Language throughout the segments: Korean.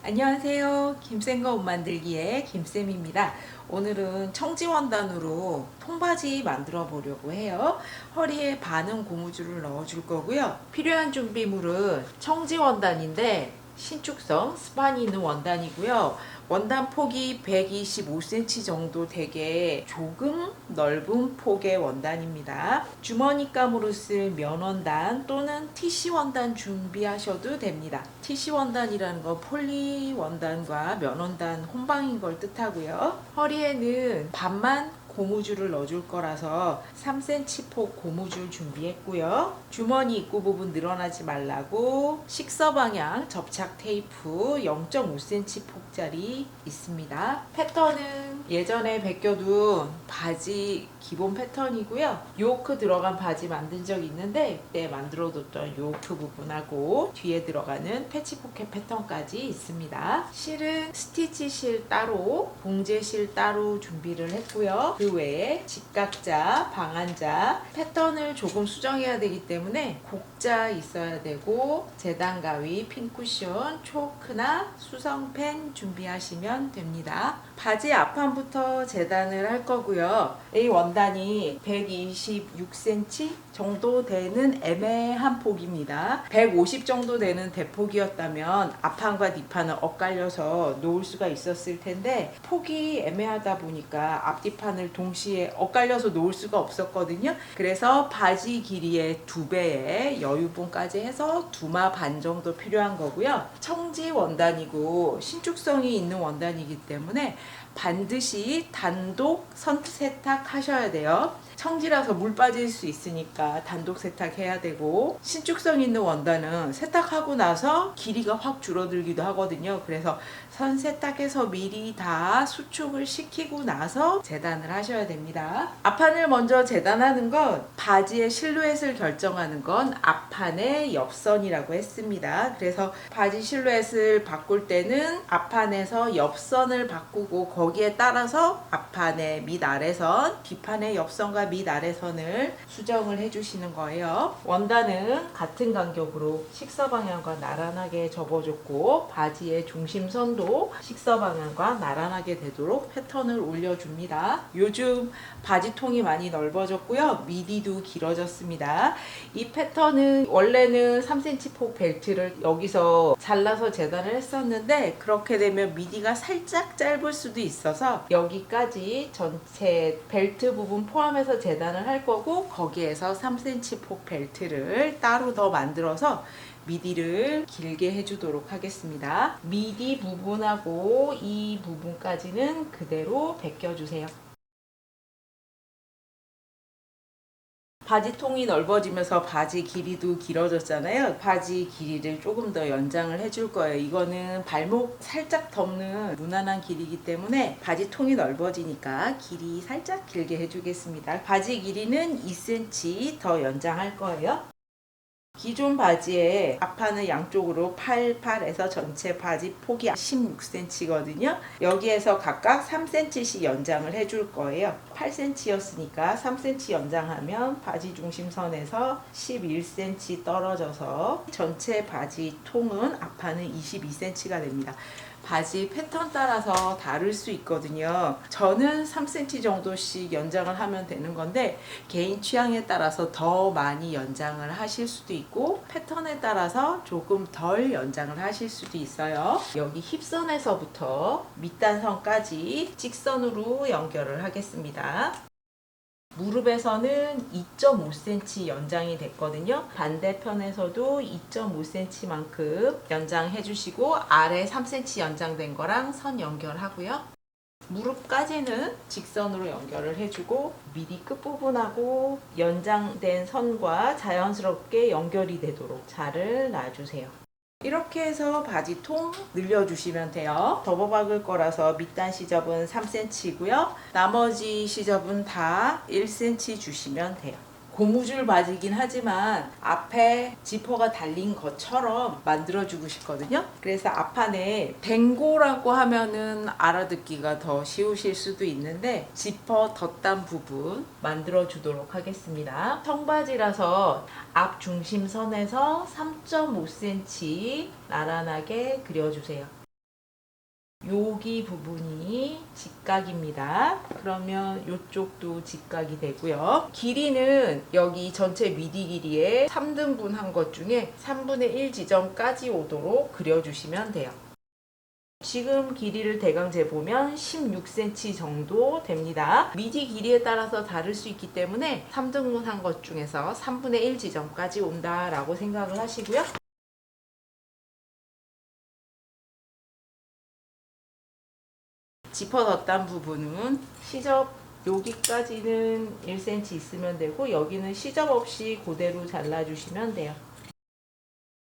안녕하세요. 김쌤과 옷 만들기의 김쌤입니다. 오늘은 청지원단으로 통바지 만들어 보려고 해요. 허리에 반은 고무줄을 넣어 줄 거고요. 필요한 준비물은 청지원단인데 신축성 스판이 있는 원단이고요. 원단 폭이 125cm 정도 되게 조금 넓은 폭의 원단입니다. 주머니감으로 쓸 면원단 또는 TC 원단 준비하셔도 됩니다. TC 원단이라는 건 폴리 원단과 면원단 혼방인 걸 뜻하고요. 허리에는 반만 고무줄을 넣어줄 거라서 3cm 폭 고무줄 준비했고요. 주머니 입구 부분 늘어나지 말라고 식서 방향 접착 테이프 0.5cm 폭짜리 있습니다. 패턴은 예전에 벗겨둔 바지 기본 패턴이고요. 요크 들어간 바지 만든 적 있는데 그때 만들어뒀던 요크 부분하고 뒤에 들어가는 패치 포켓 패턴까지 있습니다. 실은 스티치 실 따로 봉제 실 따로 준비를 했고요. 그 외에 직각자, 방한자 패턴을 조금 수정해야 되기 때문에 곡자 있어야 되고 재단 가위, 핀 쿠션, 초크나 수성펜 준비하시면 됩니다. 바지 앞판부터 재단을 할 거고요. 이 원단이 126cm 정도 되는 애매한 폭입니다. 150 정도 되는 대폭이었다면 앞판과 뒷판을 엇갈려서 놓을 수가 있었을 텐데 폭이 애매하다 보니까 앞뒤판을 동시에 엇갈려서 놓을 수가 없었거든요. 그래서 바지 길이의 2배의 여유분까지 해서 2마 반 정도 필요한 거고요. 청지 원단이고 신축성이 있는 원단이기 때문에 반드시 단독 선세탁 하셔야 돼요. 청지라서 물 빠질 수 있으니까 단독 세탁해야 되고, 신축성 있는 원단은 세탁하고 나서 길이가 확 줄어들기도 하거든요. 그래서 선 세탁해서 미리 다 수축을 시키고 나서 재단을 하셔야 됩니다. 앞판을 먼저 재단하는 건 바지의 실루엣을 결정하는 건 앞판의 옆선이라고 했습니다. 그래서 바지 실루엣을 바꿀 때는 앞판에서 옆선을 바꾸고 거기에 따라서 앞판의 밑아래선, 뒷판의 옆선과 밑아래선을 수정을 해주시는 거예요. 원단은 같은 간격으로 식서 방향과 나란하게 접어줬고 바지의 중심선도 식서 방향과 나란하게 되도록 패턴을 올려줍니다. 요즘 바지통이 많이 넓어졌고요. 미디도 길어졌습니다. 이 패턴은 원래는 3cm 폭 벨트를 여기서 잘라서 재단을 했었는데 그렇게 되면 미디가 살짝 짧을 수도 있어서 여기까지 전체 벨트 부분 포함해서 재단을 할 거고, 거기에서 3cm 폭 벨트를 따로 더 만들어서 미디를 길게 해주도록 하겠습니다. 미디 부분하고 이 부분까지는 그대로 벗겨주세요. 바지통이 넓어지면서 바지 길이도 길어졌잖아요. 바지 길이를 조금 더 연장을 해줄 거예요. 이거는 발목 살짝 덮는 무난한 길이기 때문에 바지통이 넓어지니까 길이 살짝 길게 해주겠습니다. 바지 길이는 2cm 더 연장할 거예요. 기존 바지의 앞판은 양쪽으로 88에서 전체 바지 폭이 16cm거든요. 여기에서 각각 3cm씩 연장을 해줄 거예요. 8cm였으니까 3cm 연장하면 바지 중심선에서 11cm 떨어져서 전체 바지 통은 앞판은 22cm가 됩니다. 바지 패턴 따라서 다를 수 있거든요. 저는 3cm 정도씩 연장을 하면 되는 건데 개인 취향에 따라서 더 많이 연장을 하실 수도 있고 패턴에 따라서 조금 덜 연장을 하실 수도 있어요. 여기 힙선에서부터 밑단선까지 직선으로 연결을 하겠습니다. 무릎에서는 2.5cm 연장이 됐거든요. 반대편에서도 2.5cm만큼 연장해 주시고 아래 3cm 연장된 거랑 선 연결하고요. 무릎까지는 직선으로 연결을 해주고 미디 끝부분하고 연장된 선과 자연스럽게 연결이 되도록 자를 놔주세요. 이렇게 해서 바지통 늘려주시면 돼요. 접어박을 거라서 밑단 시접은 3cm고요. 나머지 시접은 다 1cm 주시면 돼요. 고무줄 바지긴 하지만 앞에 지퍼가 달린 것처럼 만들어주고 싶거든요. 그래서 앞판에 댕고라고 하면은 알아듣기가 더 쉬우실 수도 있는데 지퍼 덧단 부분 만들어주도록 하겠습니다. 청바지라서 앞 중심선에서 3.5cm 나란하게 그려주세요. 여기 부분이 직각입니다. 그러면 이쪽도 직각이 되고요. 길이는 여기 전체 미디 길이의 3등분 한 것 중에 3분의 1 지점까지 오도록 그려주시면 돼요. 지금 길이를 대강 재보면 16cm 정도 됩니다. 미디 길이에 따라서 다를 수 있기 때문에 3등분 한 것 중에서 3분의 1 지점까지 온다라고 생각을 하시고요. 지퍼 덧단 부분은 시접 여기까지는 1cm 있으면 되고 여기는 시접 없이 그대로 잘라주시면 돼요.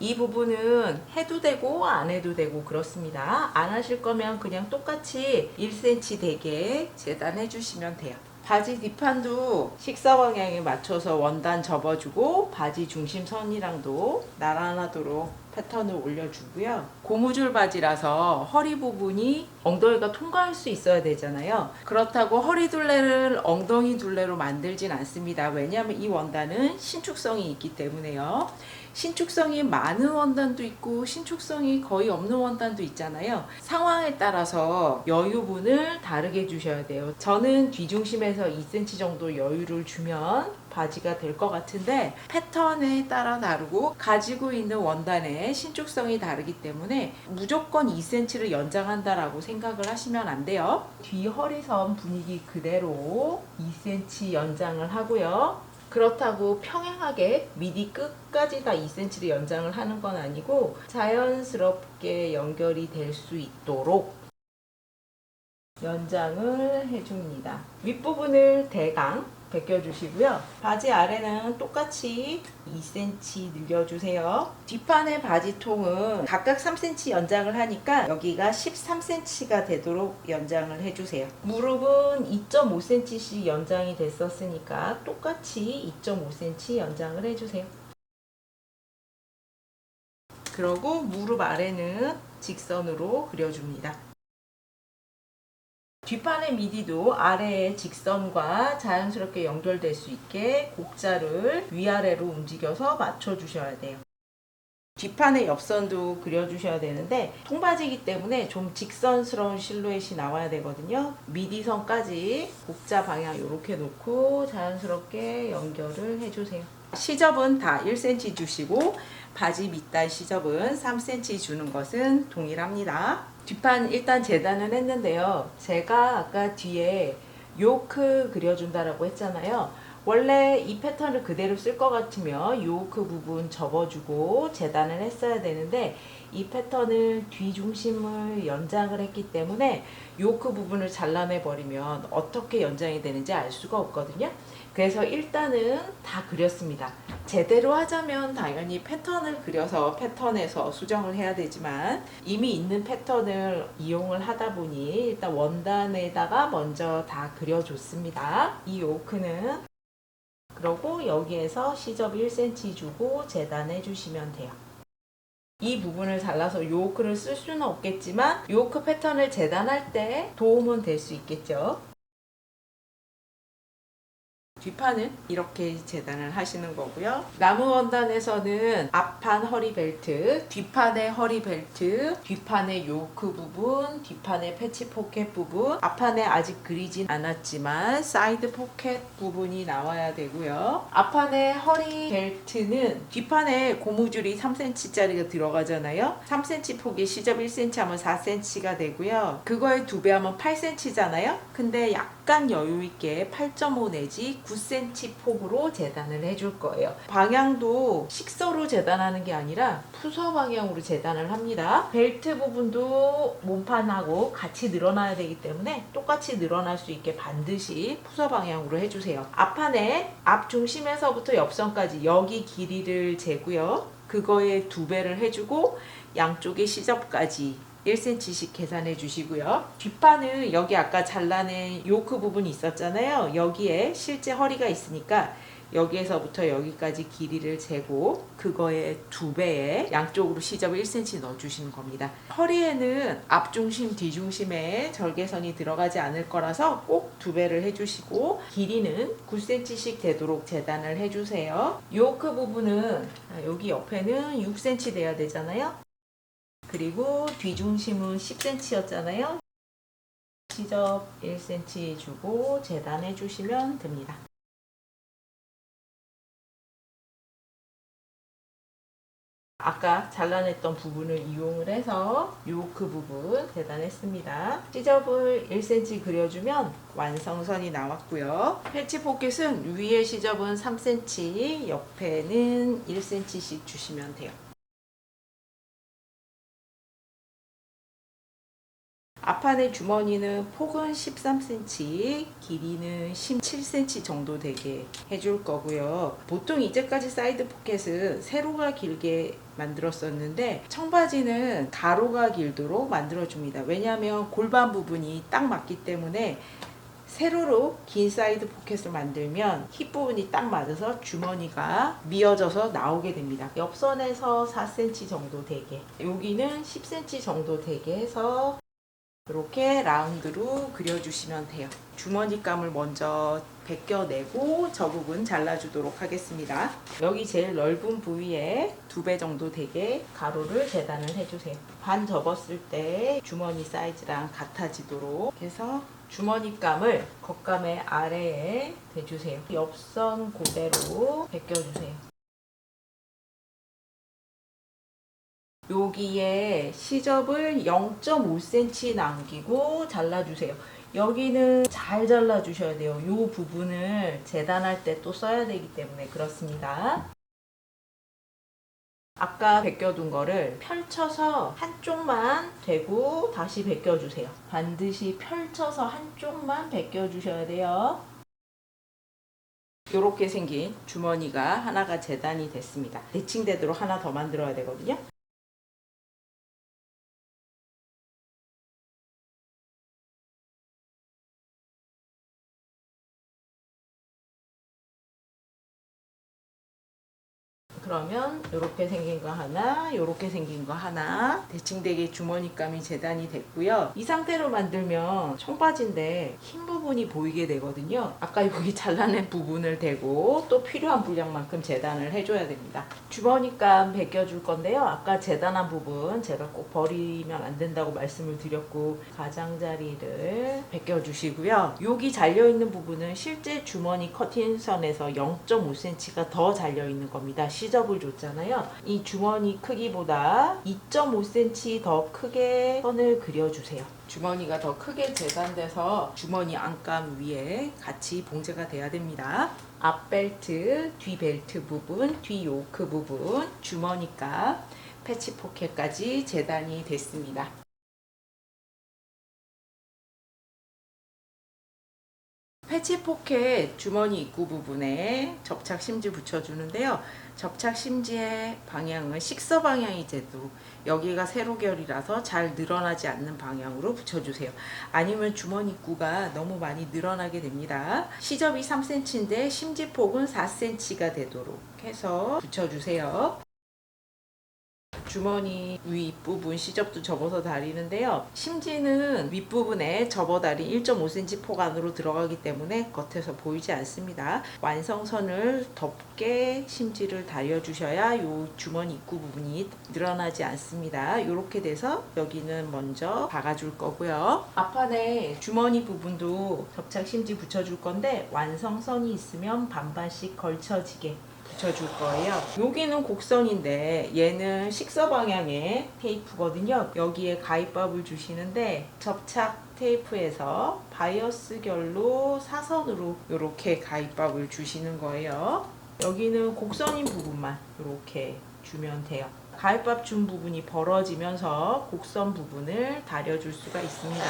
이 부분은 해도 되고 안 해도 되고 그렇습니다. 안 하실 거면 그냥 똑같이 1cm 되게 재단해 주시면 돼요. 바지 뒷판도 식사 방향에 맞춰서 원단 접어주고 바지 중심선이랑도 나란하도록 패턴을 올려주고요. 고무줄 바지라서 허리 부분이 엉덩이가 통과할 수 있어야 되잖아요. 그렇다고 허리 둘레를 엉덩이 둘레로 만들진 않습니다. 왜냐하면 이 원단은 신축성이 있기 때문에요. 신축성이 많은 원단도 있고 신축성이 거의 없는 원단도 있잖아요. 상황에 따라서 여유분을 다르게 주셔야 돼요. 저는 뒤중심에서 2cm 정도 여유를 주면 바지가 될 것 같은데 패턴에 따라 다르고 가지고 있는 원단의 신축성이 다르기 때문에 무조건 2cm를 연장한다라고 생각을 하시면 안 돼요. 뒤 허리선 분위기 그대로 2cm 연장을 하고요. 그렇다고 평행하게 미디 끝까지 다 2cm를 연장을 하는 건 아니고 자연스럽게 연결이 될 수 있도록 연장을 해줍니다. 윗부분을 대강 벗겨주시고요. 바지 아래는 똑같이 2cm 늘려주세요. 뒷판의 바지통은 각각 3cm 연장을 하니까 여기가 13cm가 되도록 연장을 해주세요. 무릎은 2.5cm씩 연장이 됐었으니까 똑같이 2.5cm 연장을 해주세요. 그리고 무릎 아래는 직선으로 그려줍니다. 뒷판의 미디도 아래의 직선과 자연스럽게 연결될 수 있게 곡자를 위아래로 움직여서 맞춰주셔야 돼요. 뒷판의 옆선도 그려주셔야 되는데 통바지이기 때문에 좀 직선스러운 실루엣이 나와야 되거든요. 미디선까지 곡자 방향 이렇게 놓고 자연스럽게 연결을 해주세요. 시접은 다 1cm 주시고 바지 밑단 시접은 3cm 주는 것은 동일합니다. 뒷판 일단 재단을 했는데요. 제가 아까 뒤에 요크 그려준다라고 했잖아요. 원래 이 패턴을 그대로 쓸 것 같으면 요크 부분 접어주고 재단을 했어야 되는데 이 패턴을 뒤중심을 연장을 했기 때문에 요크 부분을 잘라내 버리면 어떻게 연장이 되는지 알 수가 없거든요. 그래서 일단은 다 그렸습니다. 제대로 하자면 당연히 패턴을 그려서 패턴에서 수정을 해야 되지만 이미 있는 패턴을 이용을 하다 보니 일단 원단에다가 먼저 다 그려줬습니다. 이 요크는 그리고 여기에서 시접 1cm 주고 재단해 주시면 돼요. 이 부분을 잘라서 요크를 쓸 수는 없겠지만 요크 패턴을 재단할 때 도움은 될 수 있겠죠. 뒷판은 이렇게 재단을 하시는 거고요. 나무 원단에서는 앞판 허리 벨트, 뒷판의 허리 벨트, 뒷판의 요크 부분, 뒷판의 패치 포켓 부분, 앞판에 아직 그리진 않았지만 사이드 포켓 부분이 나와야 되고요. 앞판의 허리 벨트는 뒷판에 고무줄이 3cm짜리가 들어가잖아요. 3cm 폭이 시접 1cm 하면 4cm가 되고요. 그거의 2배 하면 8cm잖아요. 근데 약간 여유 있게 8.5 내지 9cm 폭으로 재단을 해줄 거예요. 방향도 식서로 재단하는 게 아니라 푸서 방향으로 재단을 합니다. 벨트 부분도 몸판하고 같이 늘어나야 되기 때문에 똑같이 늘어날 수 있게 반드시 푸서 방향으로 해주세요. 앞판에 앞 중심에서부터 옆선까지 여기 길이를 재고요. 그거에 2배를 해주고 양쪽의 시접까지 1cm씩 계산해 주시고요. 뒷판은 여기 아까 잘라낸 요크 부분이 있었잖아요. 여기에 실제 허리가 있으니까 여기에서부터 여기까지 길이를 재고 그거의 2배에 양쪽으로 시접 1cm 넣어주시는 겁니다. 허리에는 앞중심 뒤중심에 절개선이 들어가지 않을 거라서 꼭 2배를 해주시고 길이는 9cm씩 되도록 재단을 해주세요. 요크 부분은 여기 옆에는 6cm 돼야 되잖아요. 그리고 뒤중심은 10cm였잖아요. 시접 1cm 주고 재단해 주시면 됩니다. 아까 잘라냈던 부분을 이용을 해서 요크 부분 재단했습니다. 시접을 1cm 그려주면 완성선이 나왔고요. 패치 포켓은 위에 시접은 3cm, 옆에는 1cm씩 주시면 돼요. 앞판의 주머니는 폭은 13cm, 길이는 17cm 정도 되게 해줄 거고요. 보통 이제까지 사이드 포켓은 세로가 길게 만들었었는데 청바지는 가로가 길도록 만들어줍니다. 왜냐하면 골반 부분이 딱 맞기 때문에 세로로 긴 사이드 포켓을 만들면 힙 부분이 딱 맞아서 주머니가 미어져서 나오게 됩니다. 옆선에서 4cm 정도 되게, 여기는 10cm 정도 되게 해서 이렇게 라운드로 그려주시면 돼요. 주머니감을 먼저 벗겨내고 저 부분 잘라주도록 하겠습니다. 여기 제일 넓은 부위에 2배 정도 되게 가로를 재단을 해주세요. 반 접었을 때 주머니 사이즈랑 같아지도록 해서 주머니감을 겉감의 아래에 대주세요. 옆선 그대로 벗겨주세요. 여기에 시접을 0.5cm 남기고 잘라주세요. 여기는 잘 잘라주셔야 돼요. 이 부분을 재단할 때 또 써야 되기 때문에 그렇습니다. 아까 벗겨둔 거를 펼쳐서 한쪽만 대고 다시 벗겨주세요. 반드시 펼쳐서 한쪽만 벗겨주셔야 돼요. 이렇게 생긴 주머니가 하나가 재단이 됐습니다. 대칭되도록 하나 더 만들어야 되거든요. 그러면 이렇게 생긴 거 하나, 이렇게 생긴 거 하나 대칭되게 주머니감이 재단이 됐고요. 이 상태로 만들면 청바지인데 흰 부분이 보이게 되거든요. 아까 여기 잘라낸 부분을 대고 또 필요한 분량만큼 재단을 해줘야 됩니다. 주머니감 벗겨줄 건데요. 아까 재단한 부분 제가 꼭 버리면 안 된다고 말씀을 드렸고 가장자리를 벗겨주시고요. 여기 잘려있는 부분은 실제 주머니 커팅선에서 0.5cm가 더 잘려있는 겁니다. 시접을 줬잖아요. 이 주머니 크기보다 2.5cm 더 크게 선을 그려주세요. 주머니가 더 크게 재단돼서 주머니 안감 위에 같이 봉제가 돼야 됩니다. 앞벨트, 뒤벨트 부분, 뒤 요크 부분, 주머니값, 패치 포켓까지 재단이 됐습니다. 패치 포켓 주머니 입구 부분에 접착 심지 붙여주는데요. 접착 심지의 방향은 식서 방향이 돼도 여기가 세로결이라서 잘 늘어나지 않는 방향으로 붙여주세요. 아니면 주머니 입구가 너무 많이 늘어나게 됩니다. 시접이 3cm인데 심지폭은 4cm가 되도록 해서 붙여주세요. 주머니 윗부분 시접도 접어서 다리는데요. 심지는 윗부분에 접어 다린 1.5cm 폭 안으로 들어가기 때문에 겉에서 보이지 않습니다. 완성선을 덮게 심지를 다려주셔야 이 주머니 입구 부분이 늘어나지 않습니다. 이렇게 돼서 여기는 먼저 박아줄 거고요. 앞판에 주머니 부분도 접착 심지 붙여줄 건데 완성선이 있으면 반반씩 걸쳐지게 붙여줄 거예요. 여기는 곡선인데 얘는 식서 방향의 테이프거든요. 여기에 가위밥을 주시는데 접착 테이프에서 바이어스 결로 사선으로 이렇게 가위밥을 주시는 거예요. 여기는 곡선인 부분만 이렇게 주면 돼요. 가위밥 준 부분이 벌어지면서 곡선 부분을 다려줄 수가 있습니다.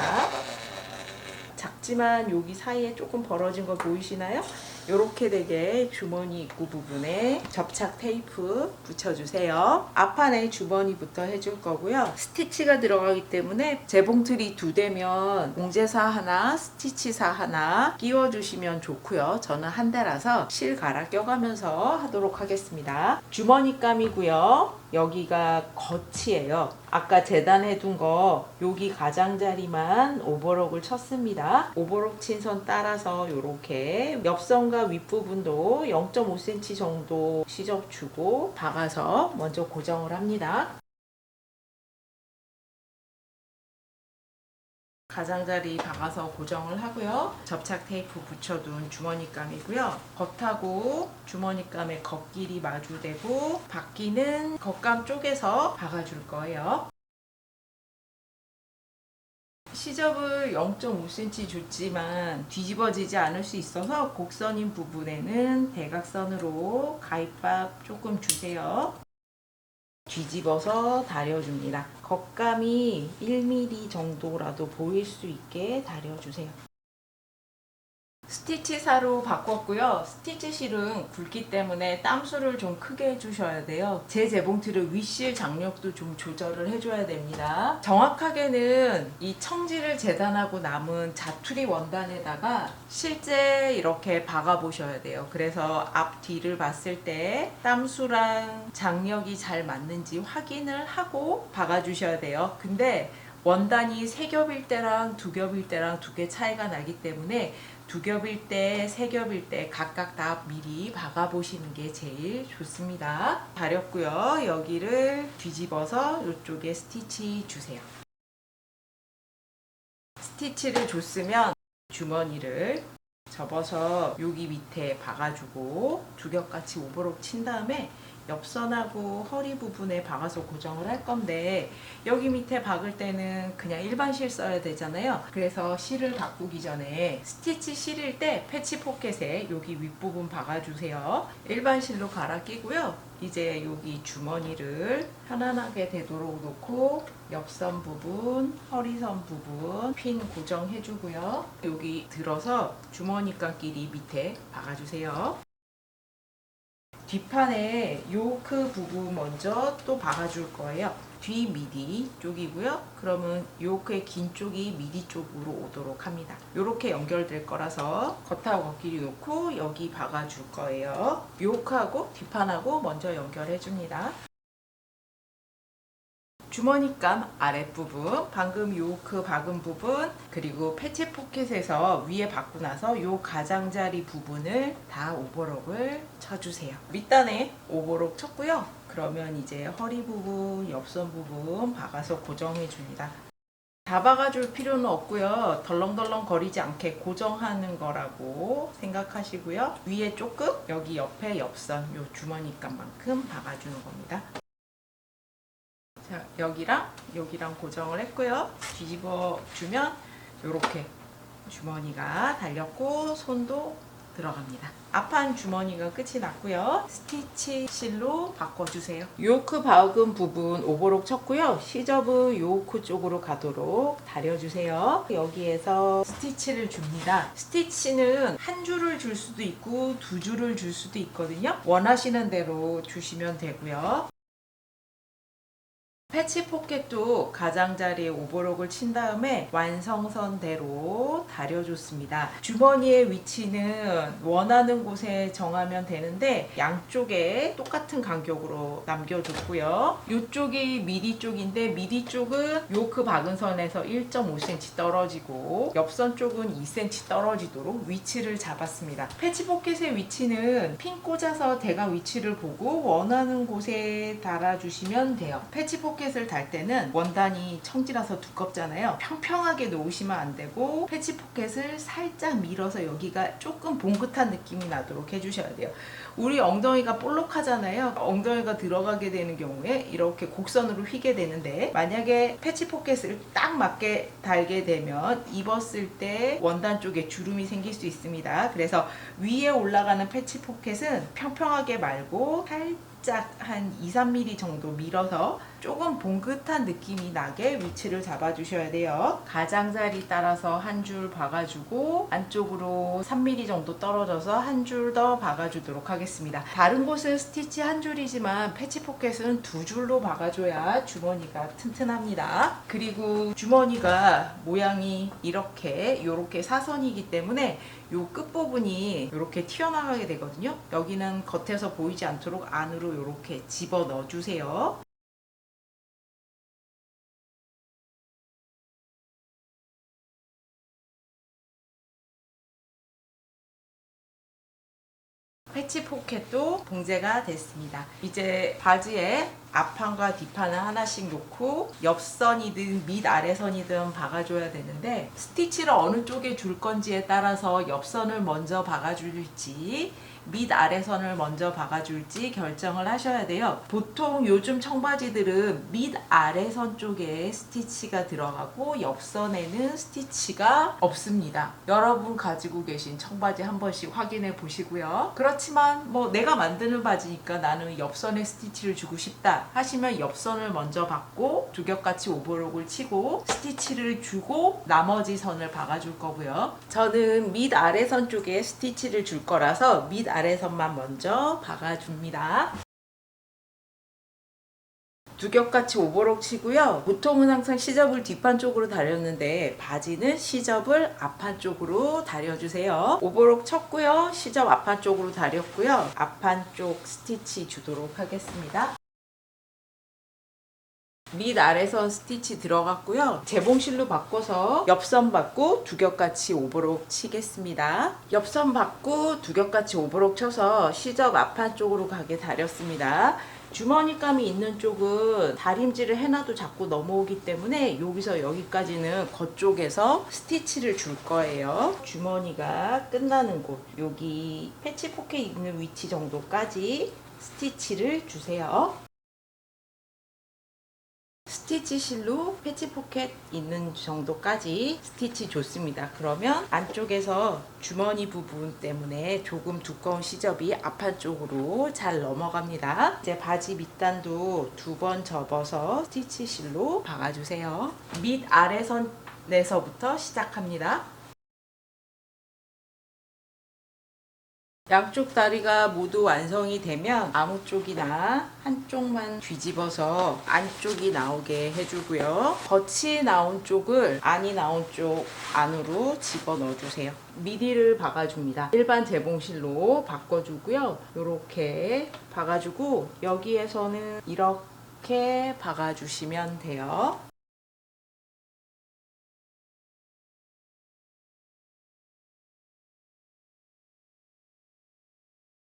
작지만 여기 사이에 조금 벌어진 거 보이시나요? 이렇게 되게 주머니 입구 부분에 접착 테이프 붙여주세요. 앞판에 주머니부터 해줄 거고요. 스티치가 들어가기 때문에 재봉틀이 2대면 봉제사 하나, 스티치사 하나 끼워주시면 좋고요. 저는 한 대라서 실 갈아 껴가면서 하도록 하겠습니다. 주머니감이고요. 여기가 겉이에요. 아까 재단해둔 거 여기 가장자리만 오버록을 쳤습니다. 오버록 친 선 따라서 이렇게 옆선과 윗부분도 0.5cm 정도 시접 주고 박아서 먼저 고정을 합니다. 가장자리 박아서 고정을 하고요. 접착 테이프 붙여둔 주머니감이고요. 겉하고 주머니감의 겉길이 마주되고 바퀴는 겉감 쪽에서 박아줄 거예요. 시접을 0.5cm 줬지만 뒤집어지지 않을 수 있어서 곡선인 부분에는 대각선으로 가위밥 조금 주세요. 뒤집어서 다려줍니다. 겉감이 1mm 정도라도 보일 수 있게 다려주세요. 스티치사로 바꿨고요. 스티치실은 굵기 때문에 땀수를 좀 크게 해주셔야 돼요. 제 재봉틀을 윗실 장력도 좀 조절을 해줘야 됩니다. 정확하게는 이 청지를 재단하고 남은 자투리 원단에다가 실제 이렇게 박아 보셔야 돼요. 그래서 앞 뒤를 봤을 때 땀수랑 장력이 잘 맞는지 확인을 하고 박아 주셔야 돼요. 근데 원단이 3겹일 때랑 2겹일 때랑 두 개 차이가 나기 때문에 2겹일 때, 3겹일 때 각각 다 미리 박아 보시는 게 제일 좋습니다. 다렸고요. 여기를 뒤집어서 이쪽에 스티치 주세요. 스티치를 줬으면 주머니를 접어서 여기 밑에 박아주고 두 겹같이 오버록 친 다음에 옆선하고 허리 부분에 박아서 고정을 할 건데 여기 밑에 박을 때는 그냥 일반 실 써야 되잖아요. 그래서 실을 바꾸기 전에 스티치 실일 때 패치 포켓에 여기 윗부분 박아주세요. 일반 실로 갈아 끼고요. 이제 여기 주머니를 편안하게 되도록 놓고 옆선 부분, 허리선 부분 핀 고정해주고요. 여기 들어서 주머니감끼리 밑에 박아주세요. 뒷판에 요크 부분 먼저 또 박아줄 거예요. 뒤 미디 쪽이고요. 그러면 요크의 긴 쪽이 미디 쪽으로 오도록 합니다. 이렇게 연결될 거라서 겉하고 겉길이 놓고 여기 박아줄 거예요. 요크하고 뒷판하고 먼저 연결해 줍니다. 주머니감 아랫부분, 방금 요크 박은 부분, 그리고 패치 포켓에서 위에 박고 나서 요 가장자리 부분을 다 오버록을 쳐주세요. 밑단에 오버록 쳤고요. 그러면 이제 허리 부분, 옆선 부분 박아서 고정해 줍니다. 다 박아줄 필요는 없고요. 덜렁덜렁 거리지 않게 고정하는 거라고 생각하시고요. 위에 조금, 여기 옆에 옆선, 요 주머니감만큼 박아주는 겁니다. 자, 여기랑 고정을 했고요. 뒤집어 주면 이렇게 주머니가 달렸고 손도 들어갑니다. 앞판 주머니가 끝이 났고요. 스티치 실로 바꿔주세요. 요크 박은 부분 오버록 쳤고요. 시접은 요크 쪽으로 가도록 다려주세요. 여기에서 스티치를 줍니다. 스티치는 한 줄을 줄 수도 있고 두 줄을 줄 수도 있거든요. 원하시는 대로 주시면 되고요. 패치 포켓도 가장자리에 오버록을 친 다음에 완성선대로 다려줬습니다. 주머니의 위치는 원하는 곳에 정하면 되는데 양쪽에 똑같은 간격으로 남겨줬고요. 이쪽이 미디 쪽인데 미디 쪽은 요크 박은 선에서 1.5cm 떨어지고 옆선 쪽은 2cm 떨어지도록 위치를 잡았습니다. 패치 포켓의 위치는 핀 꽂아서 대각 위치를 보고 원하는 곳에 달아주시면 돼요. 패치 포켓 을 달 때는 원단이 청지라서 두껍잖아요. 평평하게 놓으시면 안 되고 패치 포켓을 살짝 밀어서 여기가 조금 봉긋한 느낌이 나도록 해주셔야 돼요. 우리 엉덩이가 볼록하잖아요. 엉덩이가 들어가게 되는 경우에 이렇게 곡선으로 휘게 되는데 만약에 패치 포켓을 딱 맞게 달게 되면 입었을 때 원단 쪽에 주름이 생길 수 있습니다. 그래서 위에 올라가는 패치 포켓은 평평하게 말고 살짝 한 2-3mm 정도 밀어서 조금 봉긋한 느낌이 나게 위치를 잡아주셔야 돼요. 가장자리 따라서 한 줄 박아주고 안쪽으로 3mm 정도 떨어져서 한 줄 더 박아주도록 하겠습니다. 다른 곳은 스티치 한 줄이지만 패치 포켓은 두 줄로 박아줘야 주머니가 튼튼합니다. 그리고 주머니가 모양이 요렇게 사선이기 때문에 요 끝부분이 이렇게 튀어나가게 되거든요. 여기는 겉에서 보이지 않도록 안으로 이렇게 집어 넣어주세요. 패치 포켓도 봉제가 됐습니다. 이제 바지에 앞판과 뒷판을 하나씩 놓고 옆선이든 밑 아래선이든 박아줘야 되는데, 스티치를 어느 쪽에 줄 건지에 따라서 옆선을 먼저 박아줄지 밑 아래선을 먼저 박아줄지 결정을 하셔야 돼요. 보통 요즘 청바지들은 밑 아래선 쪽에 스티치가 들어가고 옆선에는 스티치가 없습니다. 여러분 가지고 계신 청바지 한 번씩 확인해 보시고요. 그렇지만 뭐 내가 만드는 바지니까 나는 옆선에 스티치를 주고 싶다 하시면 옆선을 먼저 박고 두겹같이 오버록을 치고 스티치를 주고 나머지 선을 박아줄 거고요. 저는 밑 아래선 쪽에 스티치를 줄 거라서 밑 아래선만 먼저 박아줍니다. 두겹같이 오버록 치고요. 보통은 항상 시접을 뒷판 쪽으로 다렸는데 바지는 시접을 앞판 쪽으로 다려주세요. 오버록 쳤고요. 시접 앞판 쪽으로 다렸고요. 앞판 쪽 스티치 주도록 하겠습니다. 밑 아래선 스티치 들어갔고요. 재봉실로 바꿔서 옆선 받고 두겹같이 오버록 치겠습니다. 옆선 받고 두겹같이 오버록 쳐서 시접 앞판 쪽으로 가게 다렸습니다. 주머니감이 있는 쪽은 다림질을 해놔도 자꾸 넘어오기 때문에 여기서 여기까지는 겉쪽에서 스티치를 줄 거예요. 주머니가 끝나는 곳, 여기 패치 포켓 있는 위치 정도까지 스티치를 주세요. 스티치 실로 패치 포켓 있는 정도까지 스티치 줬습니다. 그러면 안쪽에서 주머니 부분 때문에 조금 두꺼운 시접이 앞판 쪽으로 잘 넘어갑니다. 이제 바지 밑단도 2번 접어서 스티치 실로 박아주세요. 밑 아래선에서부터 시작합니다. 양쪽 다리가 모두 완성이 되면 아무 쪽이나 한쪽만 뒤집어서 안쪽이 나오게 해주고요. 겉이 나온 쪽을 안이 나온 쪽 안으로 집어넣어 주세요. 미디를 박아줍니다. 일반 재봉실로 바꿔주고요. 이렇게 박아주고 여기에서는 이렇게 박아주시면 돼요.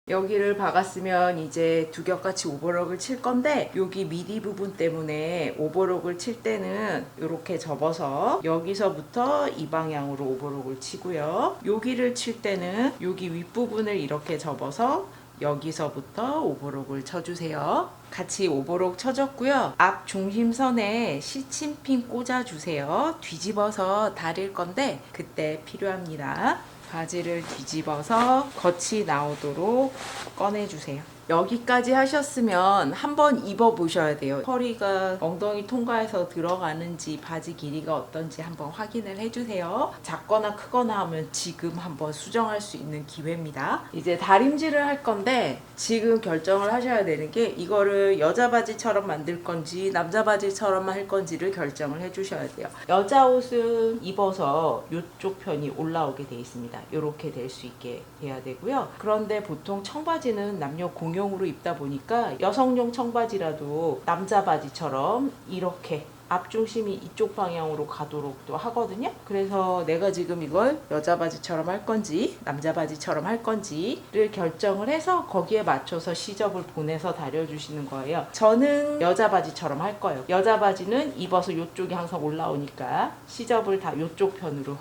여기를 박았으면 이제 두겹같이 오버록을 칠 건데 여기 미디 부분 때문에 오버록을 칠 때는 이렇게 접어서 여기서부터 이 방향으로 오버록을 치고요. 여기를 칠 때는 여기 윗부분을 이렇게 접어서 여기서부터 오버록을 쳐주세요. 같이 오버록 쳐줬고요. 앞 중심선에 시침핀 꽂아주세요. 뒤집어서 다릴 건데 그때 필요합니다. 바지를 뒤집어서 겉이 나오도록 꺼내주세요. 여기까지 하셨으면 한번 입어 보셔야 돼요. 허리가 엉덩이 통과해서 들어가는지 바지 길이가 어떤지 한번 확인을 해주세요. 작거나 크거나 하면 지금 한번 수정할 수 있는 기회입니다. 이제 다림질을 할 건데 지금 결정을 하셔야 되는 게 이거를 여자 바지처럼 만들 건지 남자 바지처럼 할 건지를 결정을 해주셔야 돼요. 여자 옷은 입어서 이쪽 편이 올라오게 돼 있습니다. 이렇게 될 수 있게 돼야 되고요. 그런데 보통 청바지는 남녀 공용으로 입다 보니까 여성용 청바지라도 남자 바지처럼 이렇게 앞중심이 이쪽 방향으로 가도록도 하거든요. 그래서 내가 지금 이걸 여자 바지처럼 할 건지 남자 바지처럼 할 건지를 결정을 해서 거기에 맞춰서 시접을 보내서 다려주시는 거예요. 저는 여자 바지처럼 할 거예요. 여자 바지는 입어서 이쪽이 항상 올라오니까 시접을 다 이쪽 편으로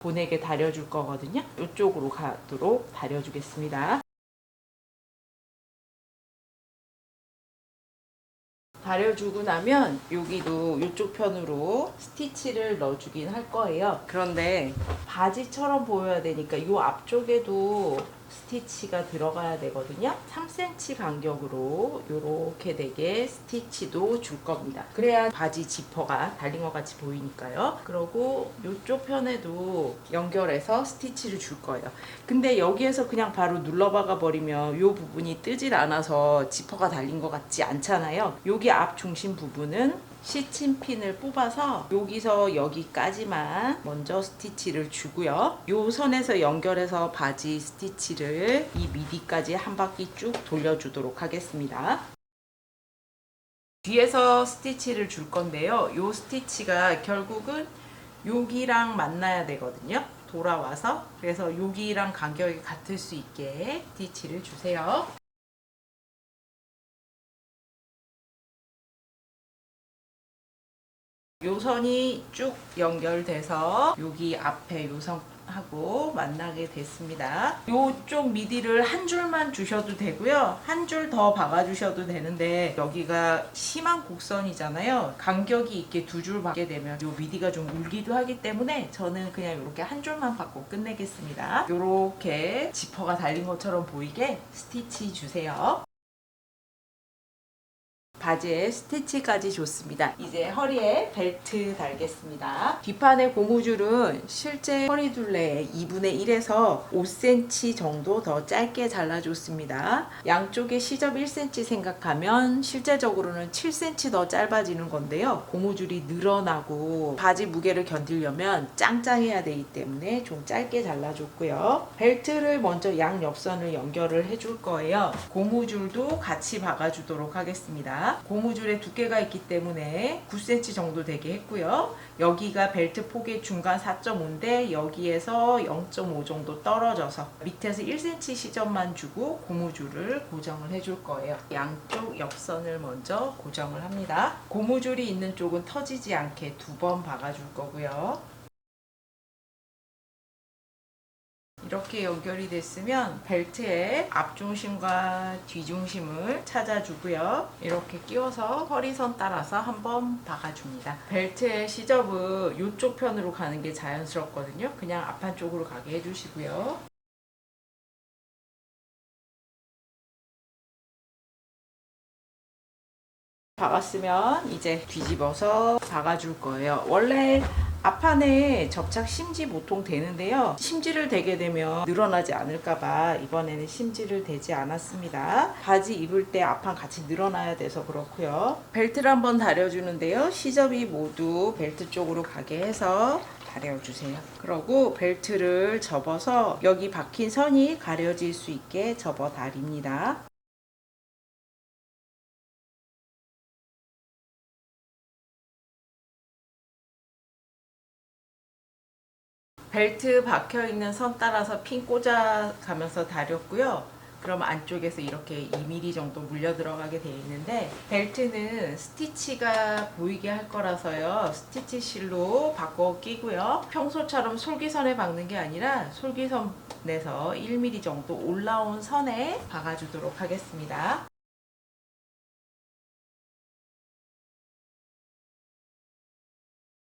보내게 다려줄 거거든요. 이쪽으로 가도록 다려주겠습니다. 다려주고 나면 여기도 이쪽 편으로 스티치를 넣어주긴 할 거예요. 그런데 바지처럼 보여야 되니까 이 앞쪽에도 스티치가 들어가야 되거든요. 3cm 간격으로 이렇게 되게 스티치도 줄 겁니다. 그래야 바지 지퍼가 달린 것 같이 보이니까요. 그리고 이쪽 편에도 연결해서 스티치를 줄 거예요. 근데 여기에서 그냥 바로 눌러박아 버리면 이 부분이 뜨질 않아서 지퍼가 달린 것 같지 않잖아요. 여기 앞 중심 부분은 시침핀을 뽑아서 여기서 여기까지만 먼저 스티치를 주고요. 요 선에서 연결해서 바지 스티치를 이 미디까지 한 바퀴 쭉 돌려주도록 하겠습니다. 뒤에서 스티치를 줄 건데요. 요 스티치가 결국은 여기랑 만나야 되거든요. 돌아와서 그래서 여기랑 간격이 같을 수 있게 스티치를 주세요. 요선이 쭉 연결돼서 여기 앞에 요선하고 만나게 됐습니다. 요쪽 미디를 한 줄만 주셔도 되고요. 한 줄 더 박아주셔도 되는데 여기가 심한 곡선이잖아요. 간격이 있게 두 줄 박게 되면 요 미디가 좀 울기도 하기 때문에 저는 그냥 이렇게 한 줄만 박고 끝내겠습니다. 이렇게 지퍼가 달린 것처럼 보이게 스티치 주세요. 바지에 스티치까지 줬습니다. 이제 허리에 벨트 달겠습니다. 뒷판의 고무줄은 실제 허리 둘레의 2분의 1에서 5cm 정도 더 짧게 잘라줬습니다. 양쪽에 시접 1cm 생각하면 실제적으로는 7cm 더 짧아지는 건데요. 고무줄이 늘어나고 바지 무게를 견디려면 짱짱해야 되기 때문에 좀 짧게 잘라줬고요. 벨트를 먼저 양옆선을 연결을 해줄 거예요. 고무줄도 같이 박아주도록 하겠습니다. 고무줄에 두께가 있기 때문에 9cm 정도 되게 했고요. 여기가 벨트 폭의 중간 4.5인데 여기에서 0.5 정도 떨어져서 밑에서 1cm 시접만 주고 고무줄을 고정을 해줄 거예요. 양쪽 옆선을 먼저 고정을 합니다. 고무줄이 있는 쪽은 터지지 않게 2번 박아줄 거고요. 이렇게 연결이 됐으면 벨트의 앞중심과 뒤중심을 찾아주고요. 이렇게 끼워서 허리선 따라서 한번 박아줍니다. 벨트의 시접은 이쪽 편으로 가는 게 자연스럽거든요. 그냥 앞판 쪽으로 가게 해주시고요. 박았으면 이제 뒤집어서 박아줄 거예요. 원래 앞판에 접착 심지 보통 되는데요. 심지를 대게 되면 늘어나지 않을까봐 이번에는 심지를 대지 않았습니다. 바지 입을 때 앞판 같이 늘어나야 돼서 그렇고요. 벨트를 한번 다려주는데요. 시접이 모두 벨트 쪽으로 가게 해서 다려주세요. 그러고 벨트를 접어서 여기 박힌 선이 가려질 수 있게 접어 다립니다. 벨트 박혀있는 선 따라서 핀 꽂아가면서 다렸고요. 그럼 안쪽에서 이렇게 2mm 정도 물려 들어가게 되어 있는데 벨트는 스티치가 보이게 할 거라서요. 스티치 실로 바꿔 끼고요. 평소처럼 솔기선에 박는 게 아니라 솔기선에서 1mm 정도 올라온 선에 박아주도록 하겠습니다.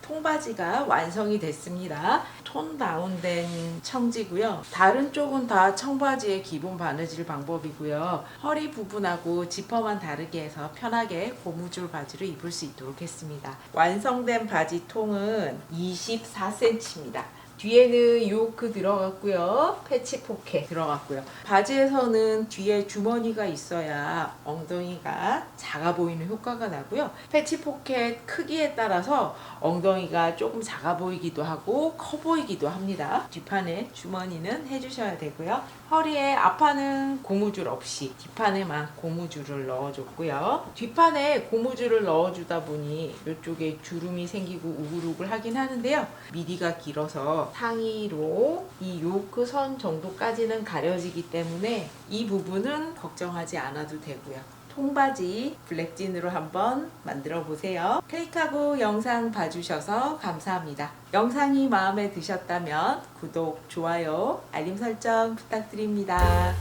통바지가 완성이 됐습니다. 톤 다운된 청지고요. 다른 쪽은 다 청바지의 기본 바느질 방법이고요. 허리 부분하고 지퍼만 다르게 해서 편하게 고무줄 바지를 입을 수 있도록 했습니다. 완성된 바지 통은 24cm입니다. 뒤에는 요크 들어갔고요. 패치 포켓 들어갔고요. 바지에서는 뒤에 주머니가 있어야 엉덩이가 작아 보이는 효과가 나고요. 패치 포켓 크기에 따라서 엉덩이가 조금 작아 보이기도 하고 커 보이기도 합니다. 뒷판에 주머니는 해주셔야 되고요. 허리에 앞판은 고무줄 없이 뒷판에만 고무줄을 넣어줬고요. 뒷판에 고무줄을 넣어주다 보니 이쪽에 주름이 생기고 우글우글 하긴 하는데요. 미디가 길어서 상의로 이 요크 선 정도까지는 가려지기 때문에 이 부분은 걱정하지 않아도 되고요. 통바지 블랙진으로 한번 만들어 보세요. 클릭하고 영상 봐주셔서 감사합니다. 영상이 마음에 드셨다면 구독, 좋아요, 알림 설정 부탁드립니다.